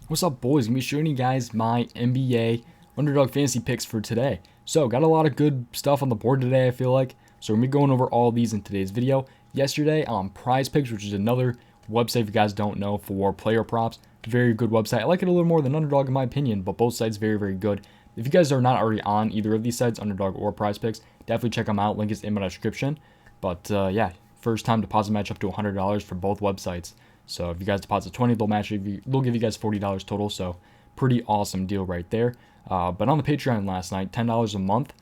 What's up, boys? I'm going to be showing you guys my NBA Underdog fantasy picks for today. So, got a lot of good stuff on the board today, I feel like. So, we're going to be going over all these in today's video. Yesterday on Prize Picks, which is another website if you guys don't know for player props. Very good website. I like it a little more than Underdog in my opinion, but both sites very, very good. If you guys are not already on either of these sites, Underdog or Prize Picks, definitely check them out. Link is in my description. But yeah, first time deposit match up to $100 for both websites. So if you guys deposit 20, they'll give you guys $40 total. So pretty awesome deal right there. But on the Patreon last night, $10 a month.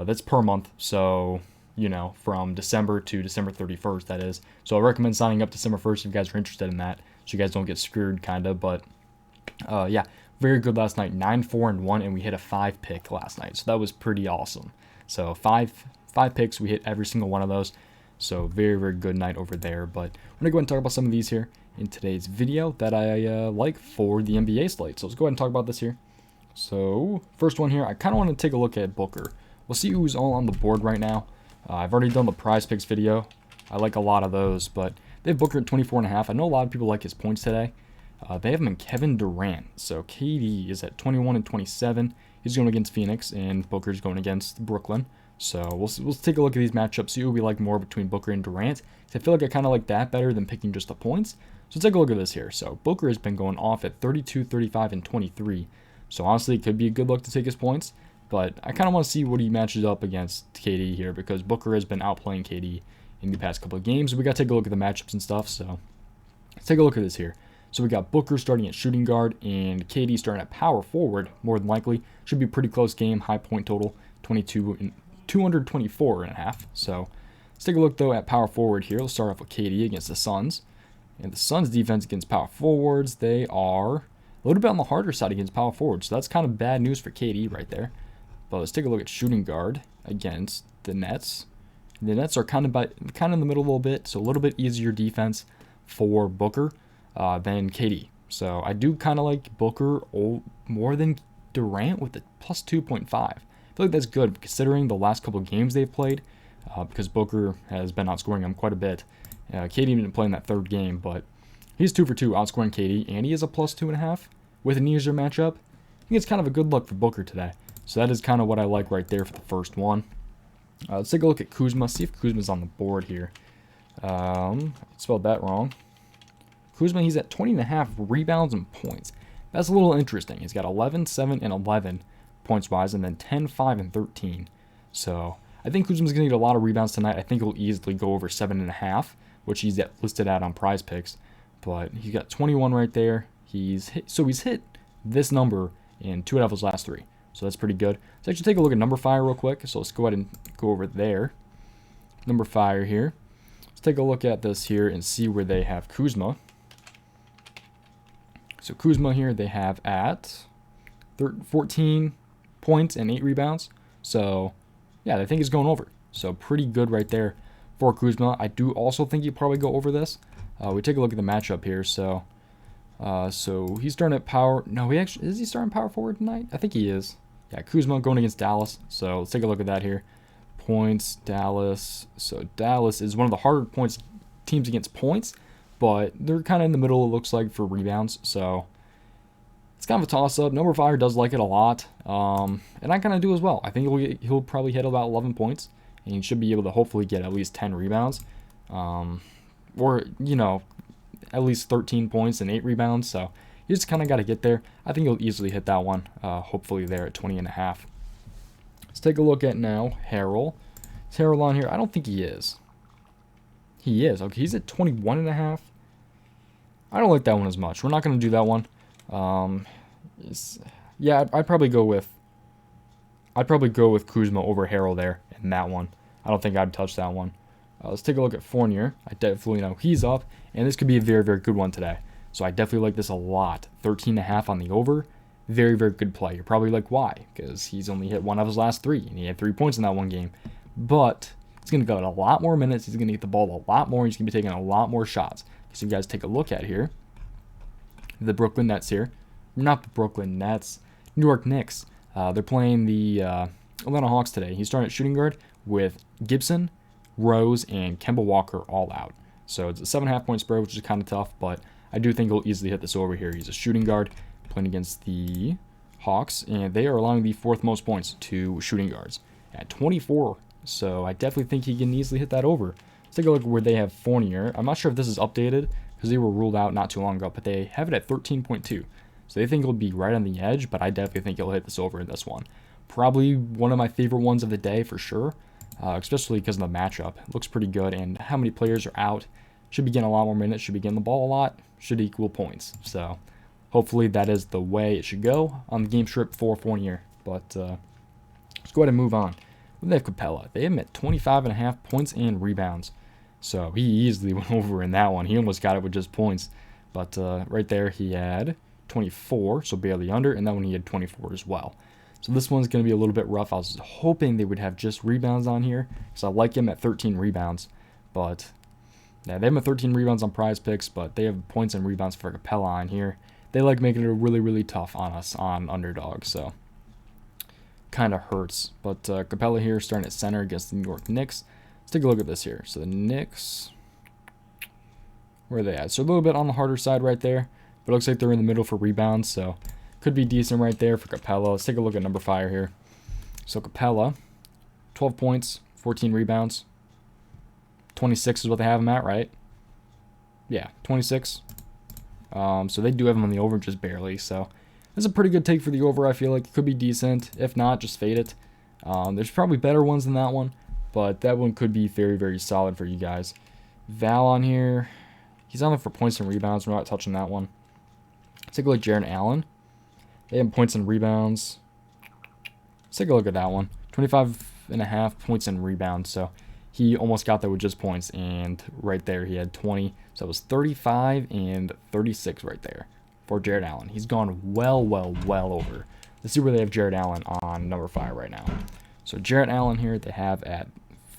That's per month. So you know, from December to December 31st, that is. So I recommend signing up December 1st if you guys are interested in that, so you guys don't get screwed, kind of. But yeah, very good last night. 9-4-1, and we hit a 5 pick last night. So that was pretty awesome. So five picks, we hit every single one of those. So very, very good night over there. But we're gonna go ahead and talk about some of these here in today's video that I like for the NBA slate. So let's go ahead and talk about this here. So first one here, I kind of want to take a look at Booker. We'll see who's all on the board right now. I've already done the Prize Picks video. I like a lot of those, but they have Booker at 24.5. I know a lot of people like his points today. They have him in Kevin Durant. So KD is at 21 and 27. He's going against Phoenix, and Booker's going against Brooklyn. So we'll take a look at these matchups, see who we like more between Booker and Durant. I feel like I kind of like that better than picking just the points. So take a look at this here. So Booker has been going off at 32, 35, and 23. So honestly, it could be a good look to take his points. But I kind of want to see what he matches up against KD here, because Booker has been outplaying KD in the past couple of games. We got to take a look at the matchups and stuff. So let's take a look at this here. So we got Booker starting at shooting guard and KD starting at power forward, more than likely. Should be a pretty close game. High point total, 22 and 224.5. So let's take a look, though, at power forward here. Let's start off with KD against the Suns. And the Suns' defense against power forwards, they are a little bit on the harder side against power forwards. So that's kind of bad news for KD right there. But let's take a look at shooting guard against the Nets. The Nets are kind of in the middle a little bit, so a little bit easier defense for Booker than KD. So I do kind of like Booker more than Durant with the plus 2.5. I feel like that's good considering the last couple of games they've played, because Booker has been outscoring him quite a bit. KD didn't play in that third game, but he's 2 for 2 outscoring KD, and he is a plus 2.5 with an easier matchup. I think it's kind of a good look for Booker today. So that is kind of what I like right there for the first one. Let's take a look at Kuzma. See if Kuzma's on the board here. I spelled that wrong. Kuzma, he's at 20.5 rebounds and points. That's a little interesting. He's got 11, 7, and 11 points-wise, and then 10, 5, and 13. So I think Kuzma's going to get a lot of rebounds tonight. I think he'll easily go over 7.5, which he's listed at on Prize Picks. But he's got 21 right there. He's hit this number in 2 out of his last 3. So that's pretty good. Let's actually take a look at number fire real quick. So let's go ahead and go over there. Number fire here. Let's take a look at this here and see where they have Kuzma. So Kuzma here they have at 14 points and 8 rebounds. So yeah, I think it's going over. So pretty good right there for Kuzma. I do also think he'll probably go over this. We take a look at the matchup here. So he's starting at power. No, is he starting power forward tonight? I think he is. Yeah, Kuzma going against Dallas. So let's take a look at that here. Points, Dallas. So Dallas is one of the harder teams against points, but they're kind of in the middle, it looks like, for rebounds. So it's kind of a toss-up. Number fire does like it a lot, and I kind of do as well. I think he'll probably hit about 11 points, and he should be able to hopefully get at least 10 rebounds, or you know, at least 13 points and 8 rebounds. So you just kind of got to get there. I think he'll easily hit that one, hopefully there at 20.5. Let's take a look at now Harrell. Is Harrell on here? I don't think he is. He is. Okay, he's at 21.5. I don't like that one as much. We're not going to do that one. Yeah, I'd probably go with Kuzma over Harrell there in that one. I don't think I'd touch that one. Let's take a look at Fournier. I definitely know he's up, and this could be a very, very good one today. So I definitely like this a lot. 13.5 on the over. Very, very good play. You're probably like, why? Because he's only hit 1 of his last 3, and he had 3 points in that one game. But he's going to go at a lot more minutes. He's going to get the ball a lot more. He's going to be taking a lot more shots. Because if you guys take a look at here, the Brooklyn Nets here. Not the Brooklyn Nets. New York Knicks. They're playing the Atlanta Hawks today. He's starting at shooting guard with Gibson, Rose, and Kemba Walker all out. So it's a 7.5 point spread, which is kind of tough, but I do think he'll easily hit this over here. He's a shooting guard, playing against the Hawks, and they are allowing the 4th most points to shooting guards at 24. So I definitely think he can easily hit that over. Let's take a look where they have Fournier. I'm not sure if this is updated because they were ruled out not too long ago, but they have it at 13.2. So they think it'll be right on the edge, but I definitely think he'll hit this over in this one. Probably one of my favorite ones of the day for sure, especially because of the matchup. It looks pretty good, and how many players are out. Should be getting a lot more minutes, should be getting the ball a lot, should equal points. So hopefully that is the way it should go on the game script for Fournier. But let's go ahead and move on. They have Capella. They have him at 25.5 points and rebounds. So he easily went over in that one. He almost got it with just points. But right there he had 24, so barely under, and that one he had 24 as well. So this one's going to be a little bit rough. I was hoping they would have just rebounds on here, because I like him at 13 rebounds. But yeah, they have him at 13 rebounds on Prize Picks, but they have points and rebounds for Capella on here. They like making it really, really tough on us on Underdog, so kind of hurts. But Capella here starting at center against the New York Knicks. Let's take a look at this here. So the Knicks, where are they at? So a little bit on the harder side right there, but it looks like they're in the middle for rebounds, so could be decent right there for Capella. Let's take a look at number 5 here. So Capella, 12 points, 14 rebounds. 26 is what they have him at, right? Yeah, 26. So they do have him on the over just barely. So this is a pretty good take for the over. I feel like it could be decent. If not, just fade it. There's probably better ones than that one, but that one could be very, very solid for you guys. Val on here. He's on there for points and rebounds. We're not touching that one. Let's take a look at Jarrett Allen. They have points and rebounds. Let's take a look at that one. 25.5 points and rebounds. So he almost got there with just points, and right there he had 20. So it was 35 and 36 right there for Jarrett Allen. He's gone well over. Let's see where they have Jarrett Allen on number 5 right now. So Jarrett Allen here they have at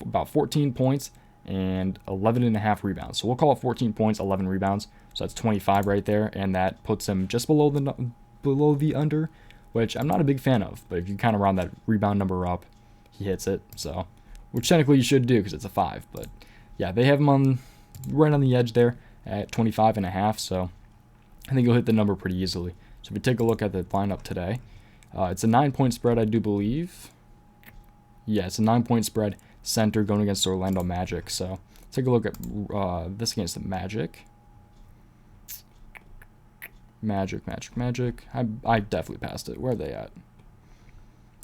about 14 points and 11.5 rebounds. So we'll call it 14 points, 11 rebounds. So that's 25 right there, and that puts him just below the under, which I'm not a big fan of. But if you kind of round that rebound number up, he hits it. So, which technically you should do because it's a 5. But yeah, they have him on right on the edge there at 25.5. So I think he'll hit the number pretty easily. So if we take a look at the lineup today, it's a 9-point spread, I do believe. Yeah, it's a 9-point spread. Center going against the Orlando Magic. So let's take a look at this against the Magic. Magic. I definitely passed it. Where are they at?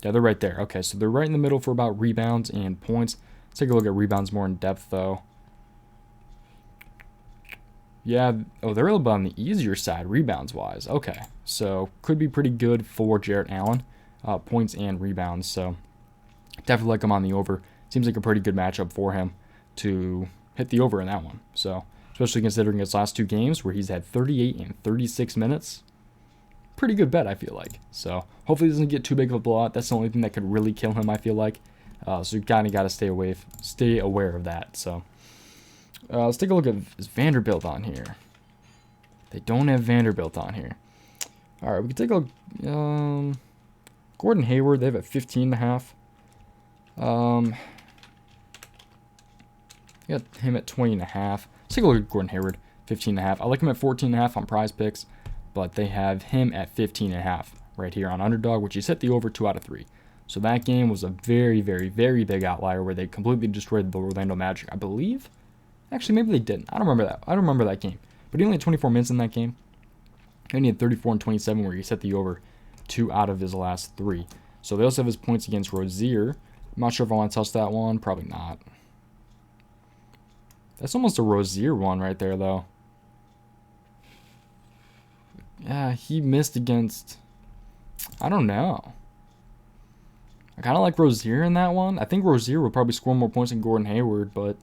Yeah, they're right there. Okay, so they're right in the middle for about rebounds and points. Let's take a look at rebounds more in depth, though. Yeah, oh, they're a little bit on the easier side, rebounds-wise. Okay, so could be pretty good for Jarrett Allen, points and rebounds. So definitely like him on the over. Seems like a pretty good matchup for him to hit the over in that one. So especially considering his last 2 games where he's had 38 and 36 minutes. Pretty good bet, I feel like. So hopefully he doesn't get too big of a blowout. That's the only thing that could really kill him, I feel like. So you kind of got to stay aware of that. So let's take a look at is Vanderbilt on here. They don't have Vanderbilt on here. All right, we can take a look. Gordon Hayward, they have at 15.5. Got him at 20.5. Let's take a look at Gordon Hayward, 15.5. I like him at 14.5 on Prize Picks, but they have him at 15.5 right here on Underdog, which he's hit the over 2 out of 3. So that game was a very, very, very big outlier where they completely destroyed the Orlando Magic, I believe. Actually, maybe they didn't. I don't remember that. I don't remember that game. But he only had 24 minutes in that game. And he had 34 and 27 where he set the over 2 out of his last 3. So they also have his points against Rozier. I'm not sure if I want to touch that one. Probably not. That's almost a Rozier one right there, though. Yeah, he missed against... I don't know. I kind of like Rozier in that one. I think Rozier would probably score more points than Gordon Hayward, but...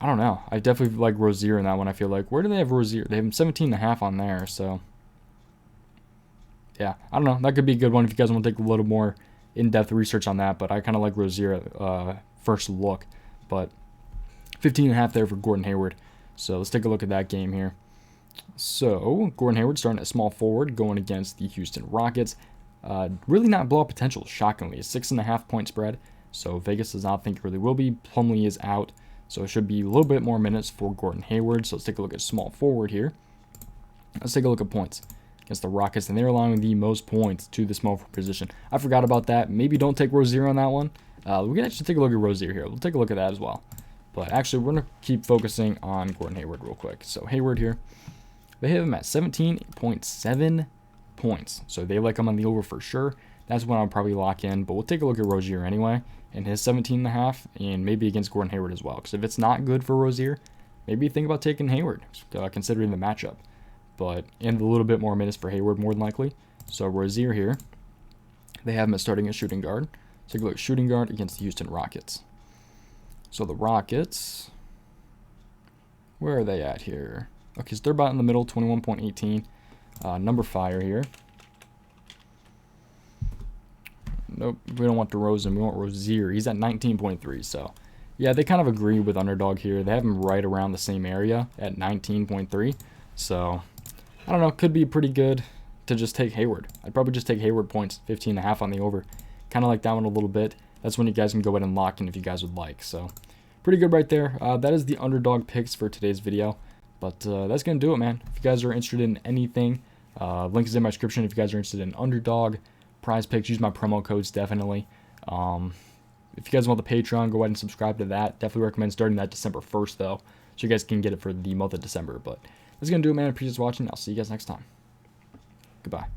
I don't know. I definitely like Rozier in that one, I feel like. Where do they have Rozier? They have him 17.5 on there, so... Yeah, I don't know. That could be a good one if you guys want to take a little more in-depth research on that, but I kind of like Rozier at first look. But 15.5 there for Gordon Hayward. So let's take a look at that game here. So Gordon Hayward starting at small forward going against the Houston Rockets. Really not blowout potential, shockingly. A 6.5 point spread. So Vegas does not think it really will be. Plumlee is out. So it should be a little bit more minutes for Gordon Hayward. So let's take a look at small forward here. Let's take a look at points against the Rockets, and they're allowing the most points to the small forward position. I forgot about that. Maybe don't take Rozier on that one. We can actually take a look at Rozier here. We'll take a look at that as well. But actually, we're going to keep focusing on Gordon Hayward real quick. So Hayward here, they have him at 17.7 points. So they like him on the over for sure. That's when I'll probably lock in. But we'll take a look at Rozier anyway, and his 17.5, and maybe against Gordon Hayward as well. Because if it's not good for Rozier, maybe think about taking Hayward, considering the matchup. But and a little bit more minutes for Hayward, more than likely. So Rozier here, they have him as starting at shooting guard. Take a look at shooting guard against the Houston Rockets. So the Rockets, where are they at here? Okay, so they're about in the middle, 21.18. Number fire here. Nope, we don't want DeRozan. We want Rozier. He's at 19.3. So, yeah, they kind of agree with Underdog here. They have him right around the same area at 19.3. So, I don't know. Could be pretty good to just take Hayward. I'd probably just take Hayward points, 15.5 on the over. Kind of like that one a little bit. That's when you guys can go ahead and lock in if you guys would like. So, pretty good right there. That is the Underdog picks for today's video. But that's going to do it, man. If you guys are interested in anything, link is in my description. If you guys are interested in Underdog, prize picks, use my promo codes, definitely. If you guys want the Patreon, go ahead and subscribe to that. Definitely recommend starting that December 1st, though, so you guys can get it for the month of December. But that's going to do it, man. I appreciate you watching. I'll see you guys next time. Goodbye.